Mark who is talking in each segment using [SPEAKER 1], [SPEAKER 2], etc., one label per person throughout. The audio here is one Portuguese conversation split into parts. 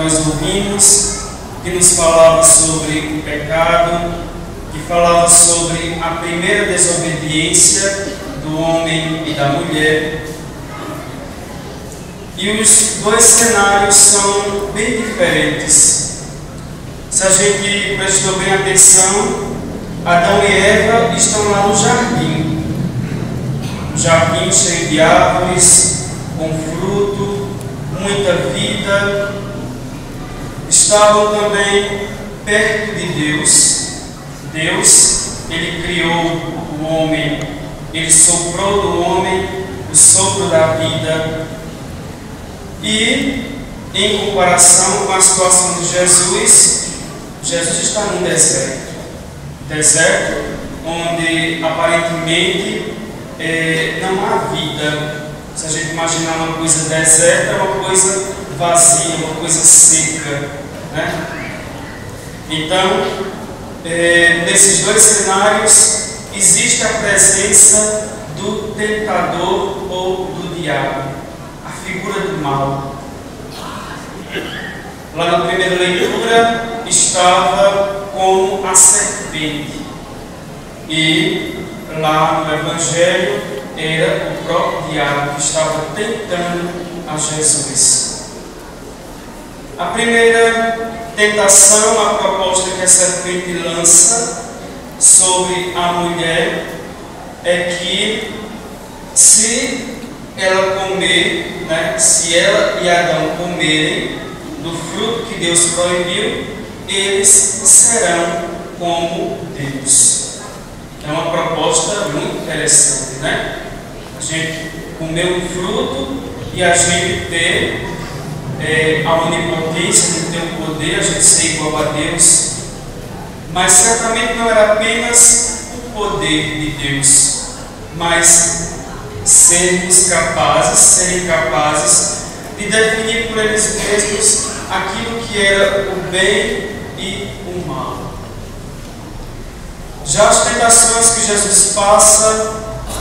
[SPEAKER 1] nós ouvimos, que nos falava sobre o pecado, que falava sobre a primeira desobediência do homem e da mulher. E os dois cenários são bem diferentes. Se a gente prestou bem atenção, Adão e Eva estão lá no jardim. Um jardim cheio de árvores, com fruto, muita vida. Estavam também perto de Deus. Deus, Ele criou o homem, Ele soprou do homem o sopro da vida. E, em comparação com a situação de Jesus, Jesus está num deserto. Deserto onde, aparentemente, não há vida. Se a gente imaginar uma coisa deserta, é uma coisa vazia, uma coisa seca, né? Então, nesses dois cenários, existe a presença do tentador ou do diabo, a figura do mal. Lá na primeira leitura estava como a serpente, e lá no Evangelho era o próprio diabo que estava tentando a Jesus. A primeira tentação, a proposta que a serpente lança sobre a mulher é que se ela comer, se ela e Adão comerem do fruto que Deus proibiu, eles serão como Deus. É uma proposta muito interessante, né? A gente comer um fruto e a gente ter a onipotência, a gente ter o poder, a gente ser igual a Deus. Mas certamente não era apenas o poder de Deus, mas serem capazes de definir por eles mesmos aquilo que era o bem e o mal. Já as tentações que Jesus passa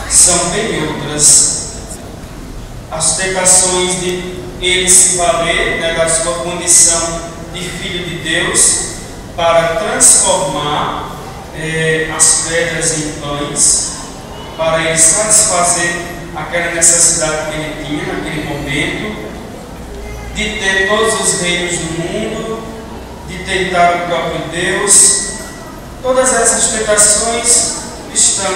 [SPEAKER 1] são bem outras. As tentações de ele se valer da sua condição de filho de Deus para transformar as pedras em pães, para ele satisfazer aquela necessidade que ele tinha naquele momento, de ter todos os reinos do mundo, de tentar o próprio Deus. Todas essas tentações estão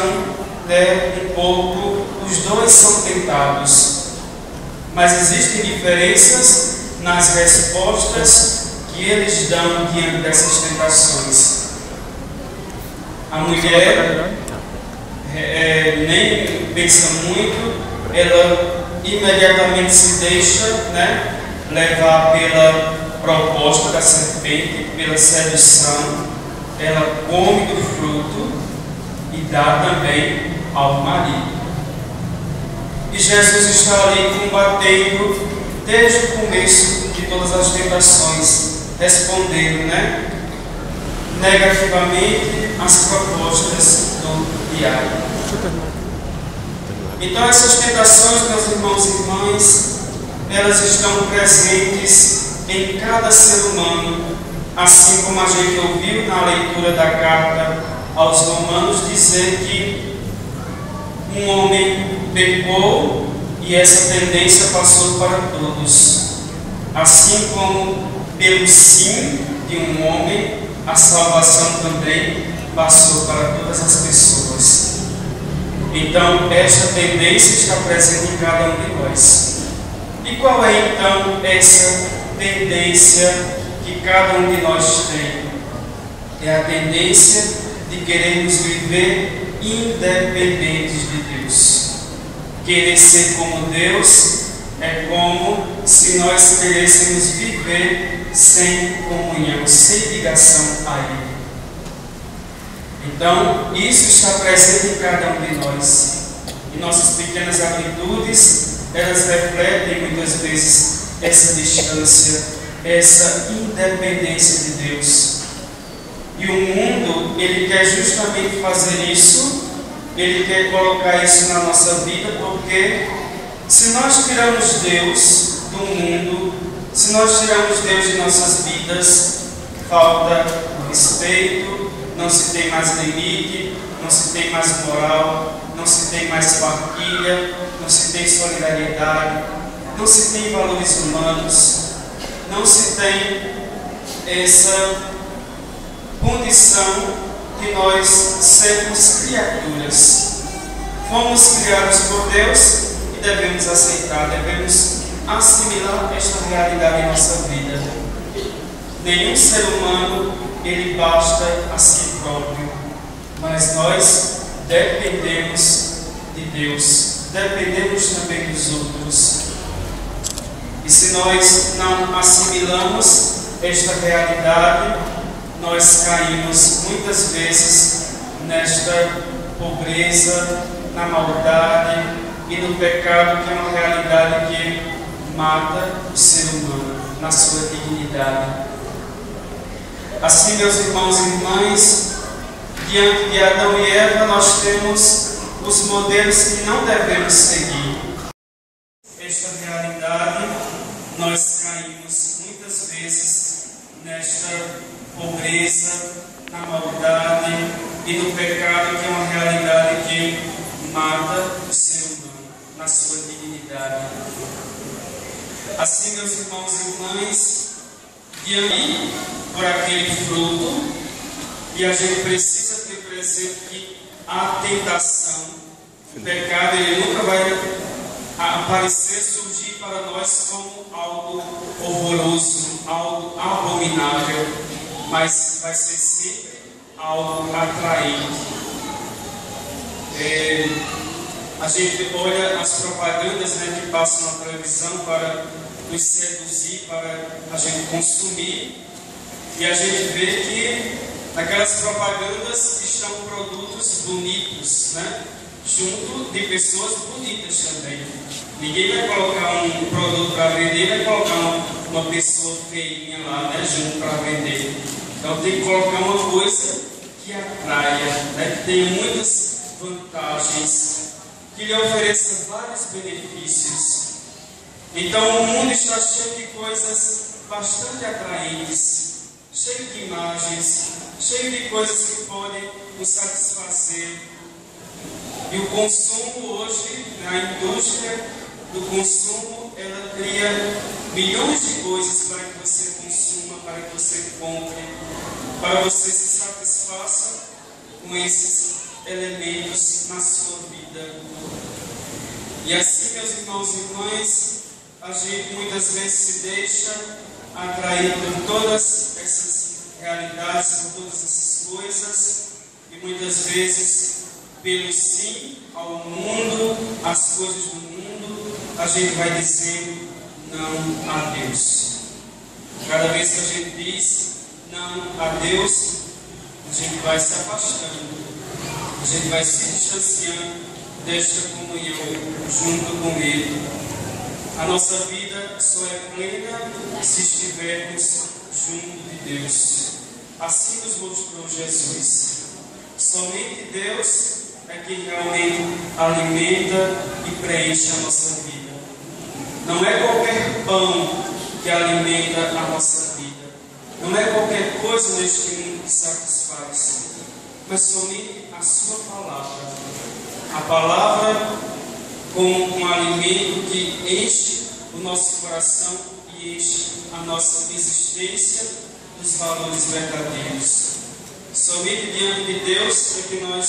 [SPEAKER 1] um pouco, os dois são tentados, mas existem diferenças nas respostas que eles dão diante dessas tentações. A mulher nem pensa muito, ela imediatamente se deixa levar pela proposta da serpente, pela sedução. Ela come do fruto e dá também ao marido. E Jesus está ali combatendo desde o começo de todas as tentações, respondendo negativamente às propostas do diabo. Então essas tentações, meus irmãos e irmãs, elas estão presentes em cada ser humano, assim como a gente ouviu na leitura da carta aos Romanos dizer que um homem pecou e essa tendência passou para todos. Assim como pelo sim de um homem, a salvação também passou para todas as pessoas. Então, esta tendência está presente em cada um de nós. E qual é então essa tendência que cada um de nós tem? É a tendência de querermos viver independentes de Deus. Querer ser como Deus é como se nós queréssemos viver sem comunhão, sem ligação a Ele. Então, isso está presente em cada um de nós. E nossas pequenas atitudes, elas refletem muitas vezes essa distância, essa independência de Deus. E o mundo, ele quer justamente fazer isso, ele quer colocar isso na nossa vida, porque se nós tiramos Deus do mundo, Se nós tiramos Deus de nossas vidas, falta respeito, não se tem mais limite, não se tem mais moral, não se tem mais partilha, não se tem solidariedade, não se tem valores humanos, não se tem essa condição de nós sermos criaturas. Fomos criados por Deus e devemos aceitar, devemos assimilar esta realidade em nossa vida. Nenhum ser humano ele basta a si próprio, mas nós dependemos de Deus, dependemos também dos outros. E se nós não assimilamos esta realidade, nós caímos muitas vezes nesta pobreza, na maldade e no pecado, que é uma realidade que mata o ser humano na sua dignidade. Assim, meus irmãos e irmãs, diante de Adão e Eva, nós temos os modelos que não devemos seguir. Esta realidade, nós caímos muitas vezes nesta pobreza, na maldade e no pecado, que é uma realidade que mata o ser humano na sua dignidade. Assim, meus irmãos e irmãs, diante por aquele fruto, e a gente precisa ter presente que a tentação, o pecado, ele nunca vai aparecer, surgir para nós como algo horroroso, algo abominável, mas vai ser sempre algo atraente. A gente olha as propagandas, né, que passam na televisão para nos seduzir, para a gente consumir, e a gente vê que naquelas propagandas estão produtos bonitos, né, junto de pessoas bonitas também. Ninguém vai colocar um produto para vender, vai colocar uma pessoa feinha lá, né, junto para vender. Então tem que colocar uma coisa que atraia, né, que tenha muitas vantagens, que lhe ofereça vários benefícios. Então o mundo está cheio de coisas bastante atraentes, cheio de imagens, cheio de coisas que podem nos satisfazer. E o consumo hoje, a indústria do consumo, ela cria milhões de coisas para que você consuma, para que você compre, para você se satisfaça com esses elementos na sua vida. E assim, meus irmãos e irmãs, a gente muitas vezes se deixa atrair por todas essas realidades, por todas essas coisas, e muitas vezes, pelo sim ao mundo, às coisas do mundo, a gente vai dizendo não a Deus. Cada vez que a gente diz não a Deus, a gente vai se afastando, a gente vai se distanciando desta comunhão junto com Ele. A nossa vida só é plena se estivermos junto de Deus. Assim nos mostrou Jesus. Somente Deus é quem realmente alimenta e preenche a nossa vida. Não é qualquer pão que alimenta a nossa vida. Não é qualquer coisa neste mundo que satisfaz, mas somente a sua palavra. A palavra como um alimento que enche o nosso coração e enche a nossa existência dos valores verdadeiros. Somente diante de Deus é que nós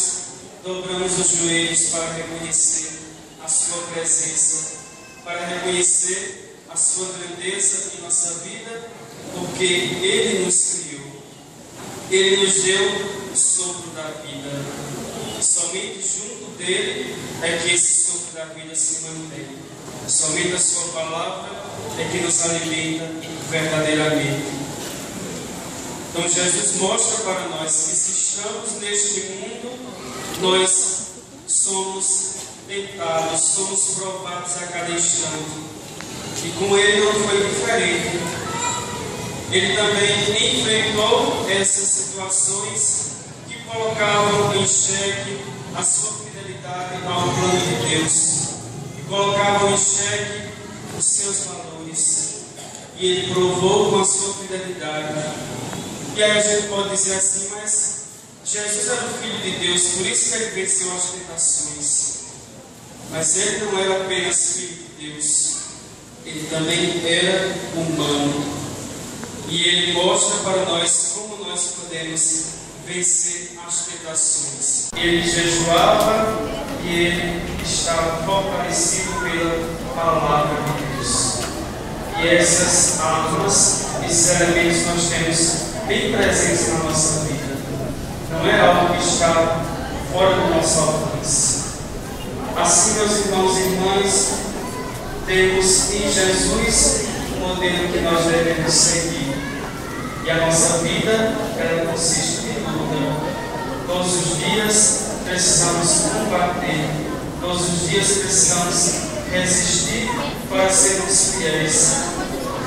[SPEAKER 1] dobramos os joelhos para reconhecer a sua presença, para reconhecer a sua grandeza em nossa vida, porque Ele nos criou, Ele nos deu o sopro da vida. E somente junto dele é que esse sopro da vida se mantém. Somente a sua palavra é que nos alimenta verdadeiramente. Então Jesus mostra para nós que se estamos neste mundo, nós somos tentados, somos provados a cada instante. E com Ele não foi diferente. Ele também enfrentou essas situações que colocavam em xeque a sua fidelidade ao plano de Deus, que colocavam em xeque os seus valores. e Ele provou com a sua fidelidade. E aí a gente pode dizer assim, mas Jesus era o Filho de Deus, por isso que Ele venceu as tentações. Mas Ele não era apenas Filho de Deus, Ele também era humano. E Ele mostra para nós como nós podemos vencer as tentações. Ele jejuava e Ele estava fortalecido pela palavra de Deus. E essas armas, esses elementos nós temos bem presentes na nossa vida. Não é algo que está fora do nosso alcance. Assim, meus irmãos e irmãs, temos em Jesus o modelo que nós devemos seguir. E a nossa vida, ela consiste em luta. Todos os dias precisamos combater. Todos os dias precisamos resistir para sermos fiéis.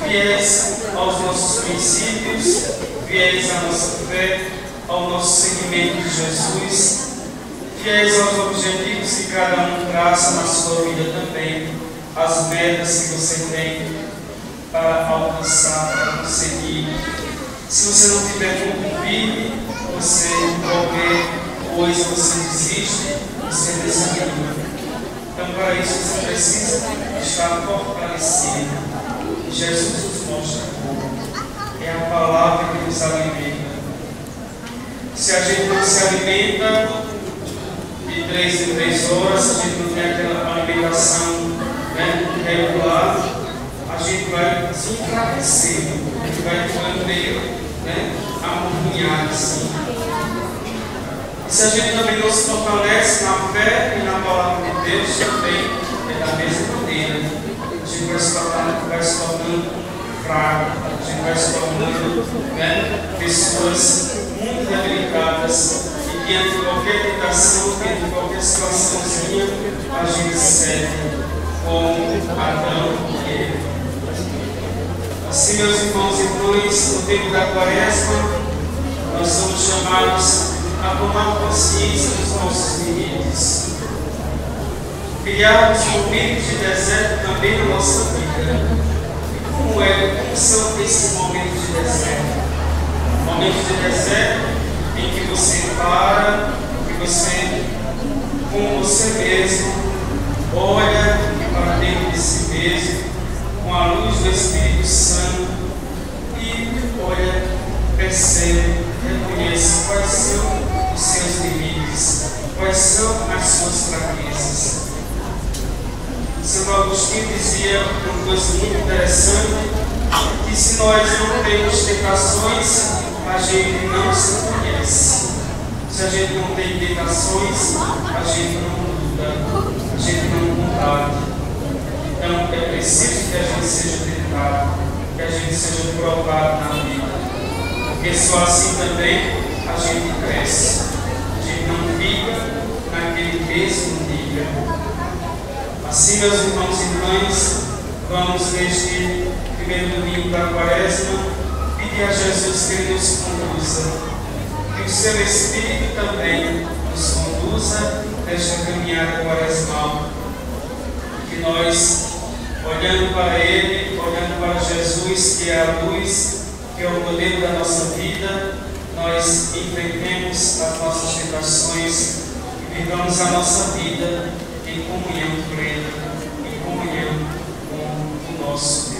[SPEAKER 1] Fiéis aos nossos princípios, fiéis à nossa fé, ao nosso seguimento de Jesus, fiéis aos objetivos que cada um traça na sua vida também, as metas que você tem para alcançar, para conseguir. Se você não tiver como cumprir, você qualquer coisa você desiste, você desanima. Então, para isso você precisa estar fortalecido. Jesus nos mostra como. É a palavra que nos alimenta. Se a gente não se alimenta de 3 em 3 horas, se a gente não tem aquela alimentação regular, a gente vai se enfraquecendo, a gente vai ficando meio amorgunhado assim. E se a gente também não se fortalece na fé e na palavra de Deus, também é da mesma maneira. A gente vai se tornando fraco, a gente vai se tornando pessoas muito debilitadas, e diante de qualquer tentação, diante de qualquer situaçãozinha, a gente serve como Adão e Eva. Assim, meus irmãos e irmãs, no tempo da Quaresma, nós somos chamados a tomar consciência dos nossos limites, criarmos momentos de deserto também na nossa vida. Como são esses momentos de deserto? Momentos de deserto em que você para, que você, com você mesmo, olha para dentro de si mesmo, com a luz do Espírito Santo, e olha, percebe, reconhece quais são os seus limites, quais são as suas fraquezas. Santo Agostinho dizia uma coisa muito interessante, que se nós não temos tentações, a gente não se conhece. Se a gente não tem tentações, a gente não luta, a gente não combate. Então é preciso que a gente seja tentado, que a gente seja provado na vida, porque só assim também a gente cresce. A gente não fica naquele mesmo nível. Assim, meus irmãos e irmãs, vamos neste primeiro domingo da Quaresma pedir a Jesus que Ele nos conduza, que o seu Espírito também nos conduza nesta caminhada quaresmal, que nós, olhando para Ele, olhando para Jesus, que é a luz, que é o modelo da nossa vida, nós enfrentemos as nossas tentações e vivamos a nossa vida em comunhão plena, em comunhão com o nosso Deus.